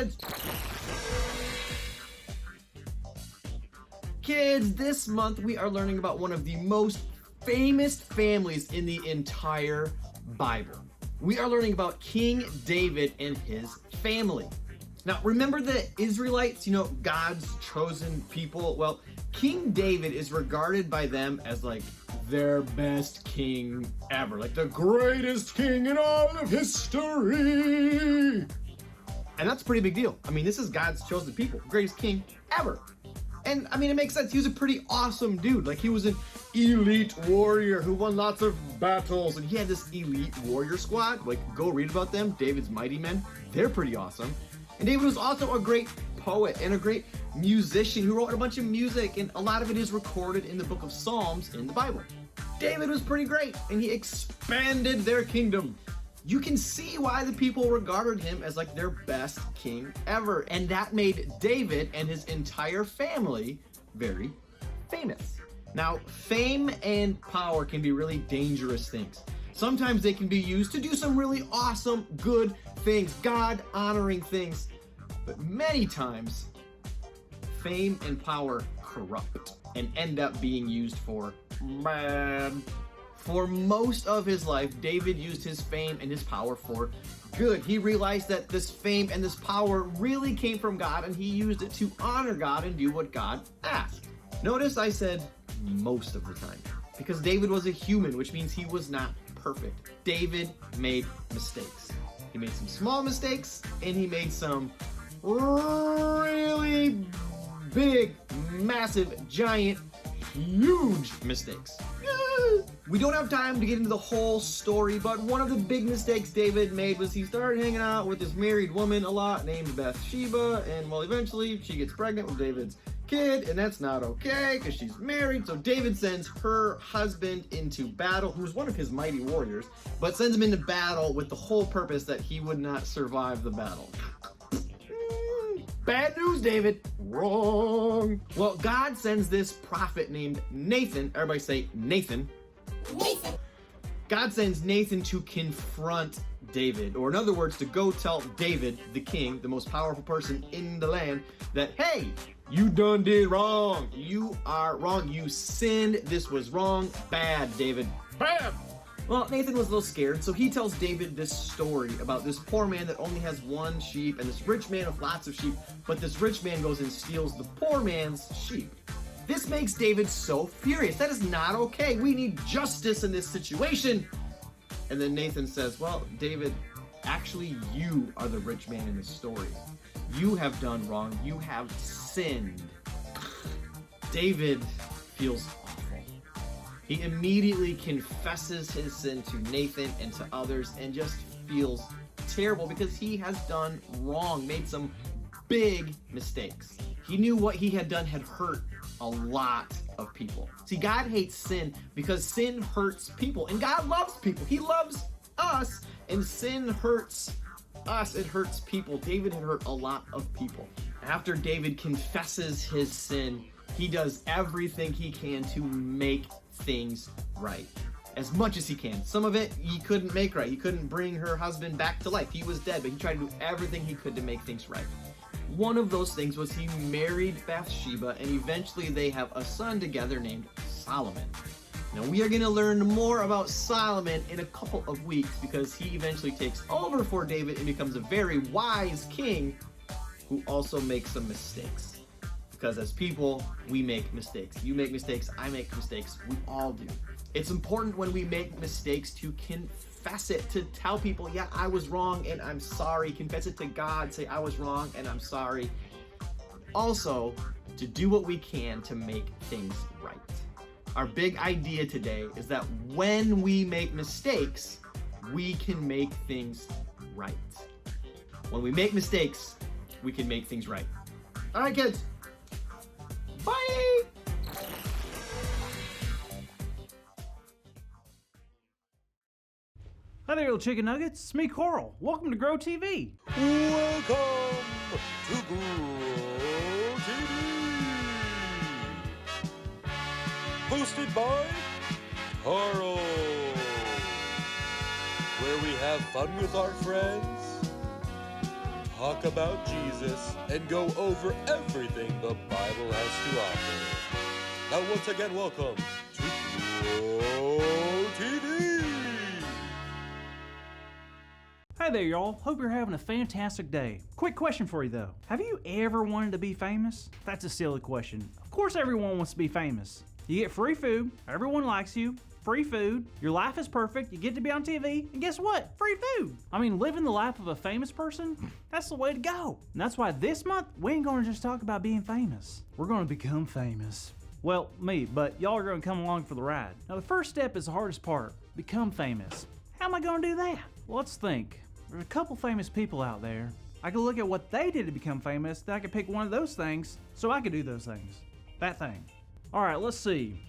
kids! Kids, this month we are learning about one of the most famous families in the entire Bible. We are learning about King David and his family. Now, remember the Israelites, God's chosen people? Well, King David is regarded by them as like their best king ever, like the greatest king in all of history. And that's a pretty big deal. I mean, this is God's chosen people, greatest king ever. And I mean, it makes sense. He was a pretty awesome dude. Like, he was an elite warrior who won lots of battles, and he had this elite warrior squad. Like, go read about them, David's mighty men. They're pretty awesome. And David was also a great poet and a great musician who wrote a bunch of music, and a lot of it is recorded in the book of Psalms in the Bible. David was pretty great, and he expanded their kingdom. You can see why the people regarded him as like their best king ever, and that made David and his entire family very famous. Now, fame and power can be really dangerous things. Sometimes they can be used to do some really awesome, good things, God-honoring things, but many times, fame and power corrupt and end up being used for bad. For most of his life, David used his fame and his power for good. He realized that this fame and this power really came from God, and he used it to honor God and do what God asked. Notice I said most of the time, because David was a human, which means he was not perfect. David made mistakes. He made some small mistakes, and he made some really big, massive, giant, huge mistakes. We don't have time to get into the whole story, but one of the big mistakes David made was he started hanging out with this married woman a lot named Bathsheba, and well, eventually she gets pregnant with David's kid, and that's not okay because she's married. So David sends her husband into battle, who's one of his mighty warriors, but sends him into battle with the whole purpose that he would not survive the battle. Bad news, David. Wrong. Well, God sends this prophet named Nathan. Everybody say Nathan. Nathan. God sends Nathan to confront David, or in other words, to go tell David, the king, the most powerful person in the land, that, hey, you done did wrong. You are wrong. You sinned. This was wrong. Bad, David. Bad. Well, Nathan was a little scared, so he tells David this story about this poor man that only has one sheep and this rich man with lots of sheep, but this rich man goes and steals the poor man's sheep. This makes David so furious. That is not okay. We need justice in this situation. And then Nathan says, well, David, actually you are the rich man in this story. You have done wrong. You have sinned. David feels awful. He immediately confesses his sin to Nathan and to others and just feels terrible because he has done wrong, made some big mistakes. He knew what he had done had hurt a lot of people. See, God hates sin because sin hurts people, and God loves people. He loves us, and sin hurts us. It hurts people. David had hurt a lot of people. After David confesses his sin, he does everything he can to make things right, as much as he can. Some of it he couldn't make right. He couldn't bring her husband back to life. He was dead, but he tried to do everything he could to make things right. One of those things was he married Bathsheba, and eventually they have a son together named Solomon. Now we are going to learn more about Solomon in a couple of weeks because he eventually takes over for David and becomes a very wise king who also makes some mistakes. Because as people, we make mistakes. You make mistakes, I make mistakes, we all do. It's important when we make mistakes to confess it, to tell people, yeah, I was wrong and I'm sorry. Confess it to God, say I was wrong and I'm sorry. Also, to do what we can to make things right. Our big idea today is that when we make mistakes, we can make things right. When we make mistakes, we can make things right. All right, kids. Bye! Hi there, little chicken nuggets. It's me, Carl. Welcome to GROWTV. Welcome to GROWTV. Hosted by Carl. Where we have fun with our friends, talk about Jesus, and go over everything the Bible has to offer. Now, once again, welcome to GROWTV. Hey there, y'all. Hope you're having a fantastic day. Quick question for you, though. Have you ever wanted to be famous? That's a silly question. Of course everyone wants to be famous. You get free food, everyone likes you, free food, your life is perfect, you get to be on TV, and guess what? Free food! I mean, living the life of a famous person, that's the way to go. And that's why this month, we ain't gonna just talk about being famous. We're gonna become famous. Well, me, but y'all are gonna come along for the ride. Now, the first step is the hardest part, become famous. How am I gonna do that? Well, let's think. There's a couple famous people out there. I could look at what they did to become famous, then I could pick one of those things, so I could do those things. That thing. All right, let's see.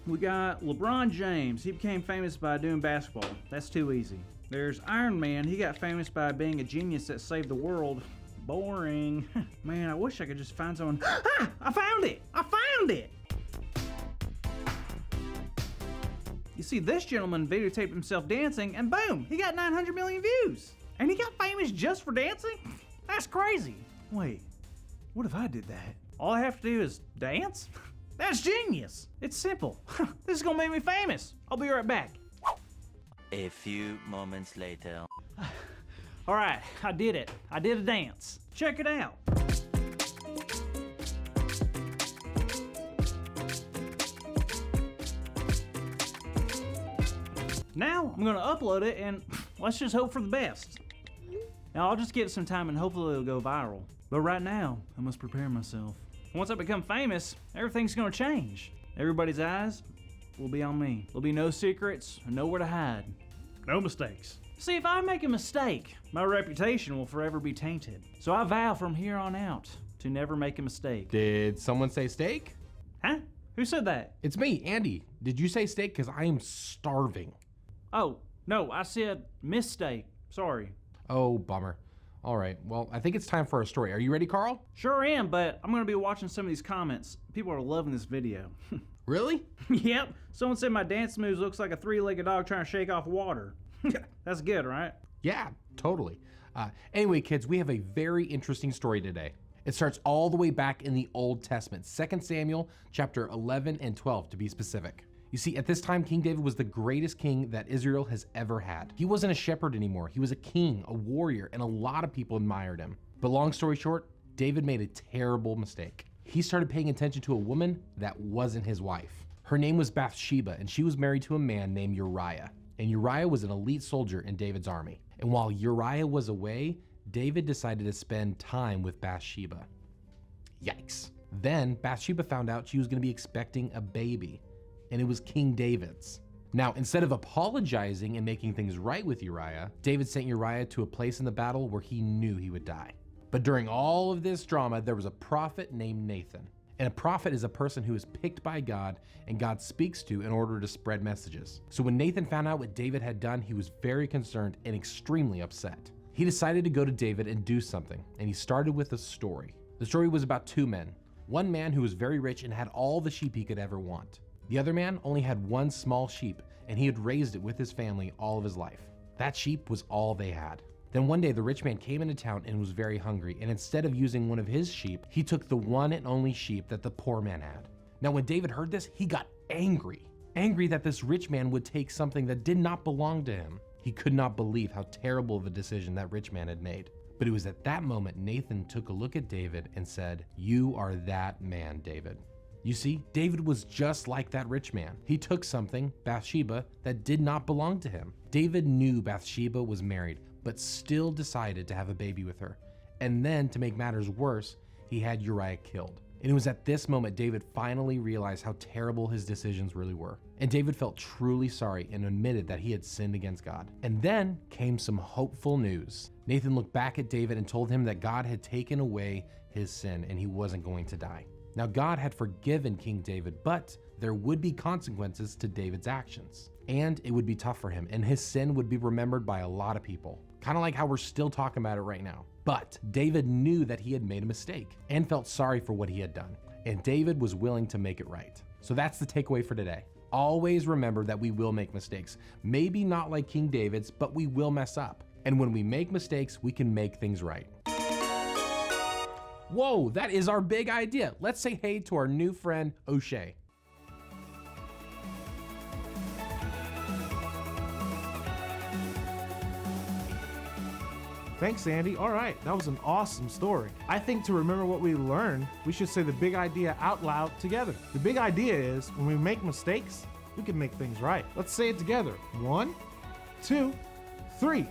We got LeBron James. He became famous by doing basketball. That's too easy. There's Iron Man. He got famous by being a genius that saved the world. Boring. Man, I wish I could just find someone. Ah! I found it! I found it! You see, this gentleman videotaped himself dancing, and boom, he got 900 million views. And he got famous just for dancing? That's crazy. Wait, what if I did that? All I have to do is dance? That's genius. It's simple. This is gonna make me famous. I'll be right back. A few moments later. All right, I did it. I did a dance. Check it out. Now I'm gonna upload it and let's just hope for the best. Now I'll just give it some time and hopefully it'll go viral. But right now, I must prepare myself. Once I become famous, everything's gonna change. Everybody's eyes will be on me. There'll be no secrets, nowhere to hide. No mistakes. See, if I make a mistake, my reputation will forever be tainted. So I vow from here on out to never make a mistake. Did someone say steak? Huh? Who said that? It's me, Andy. Did you say steak? Because I am starving. Oh, no, I said mistake. Sorry. Oh, bummer. All right, well, I think it's time for our story. Are you ready, Carl? Sure am, but I'm gonna be watching some of these comments. People are loving this video. Really? Yep, someone said my dance moves looks like a three-legged dog trying to shake off water. That's good, right? Yeah, totally. Anyway, kids, we have a very interesting story today. It starts all the way back in the Old Testament, 2 Samuel chapter 11 and 12 to be specific. You see, at this time, King David was the greatest king that Israel has ever had. He wasn't a shepherd anymore. He was a king, a warrior, and a lot of people admired him. But long story short, David made a terrible mistake. He started paying attention to a woman that wasn't his wife. Her name was Bathsheba, and she was married to a man named Uriah. And Uriah was an elite soldier in David's army. And while Uriah was away, David decided to spend time with Bathsheba. Yikes. Then Bathsheba found out she was going to be expecting a baby, and it was King David's. Now, instead of apologizing and making things right with Uriah, David sent Uriah to a place in the battle where he knew he would die. But during all of this drama, there was a prophet named Nathan. And a prophet is a person who is picked by God and God speaks to in order to spread messages. So when Nathan found out what David had done, he was very concerned and extremely upset. He decided to go to David and do something, and he started with a story. The story was about two men. One man who was very rich and had all the sheep he could ever want. The other man only had one small sheep, and he had raised it with his family all of his life. That sheep was all they had. Then one day the rich man came into town and was very hungry, and instead of using one of his sheep, he took the one and only sheep that the poor man had. Now when David heard this, he got angry that this rich man would take something that did not belong to him. He could not believe how terrible of a decision that rich man had made. But it was at that moment Nathan took a look at David and said, "You are that man, David." You see, David was just like that rich man. He took something, Bathsheba, that did not belong to him. David knew Bathsheba was married, but still decided to have a baby with her. And then, to make matters worse, he had Uriah killed. And it was at this moment David finally realized how terrible his decisions really were. And David felt truly sorry and admitted that he had sinned against God. And then came some hopeful news. Nathan looked back at David and told him that God had taken away his sin and he wasn't going to die. Now God had forgiven King David, but there would be consequences to David's actions. And it would be tough for him, and his sin would be remembered by a lot of people. Kind of like how we're still talking about it right now. But David knew that he had made a mistake and felt sorry for what he had done. And David was willing to make it right. So that's the takeaway for today. Always remember that we will make mistakes. Maybe not like King David's, but we will mess up. And when we make mistakes, we can make things right. Whoa, that is our big idea. Let's say hey to our new friend, O'Shea. Thanks, Andy. All right, that was an awesome story. I think to remember what we learned, we should say the big idea out loud together. The big idea is when we make mistakes, we can make things right. Let's say it together. 1, 2, 3.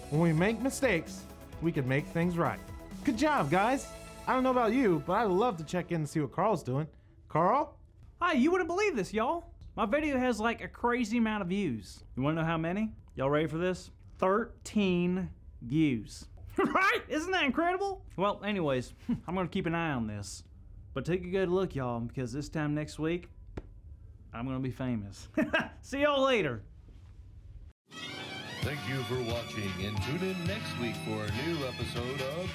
When we make mistakes, we can make things right. Good job, guys. I don't know about you, but I'd love to check in and see what Carl's doing. Carl? Hi, you wouldn't believe this, y'all. My video has like a crazy amount of views. You wanna know how many? Y'all ready for this? 13 views. Right? Isn't that incredible? Well, anyways, I'm gonna keep an eye on this. But take a good look, y'all, because this time next week, I'm gonna be famous. See y'all later. Thank you for watching, and tune in next week for a new episode of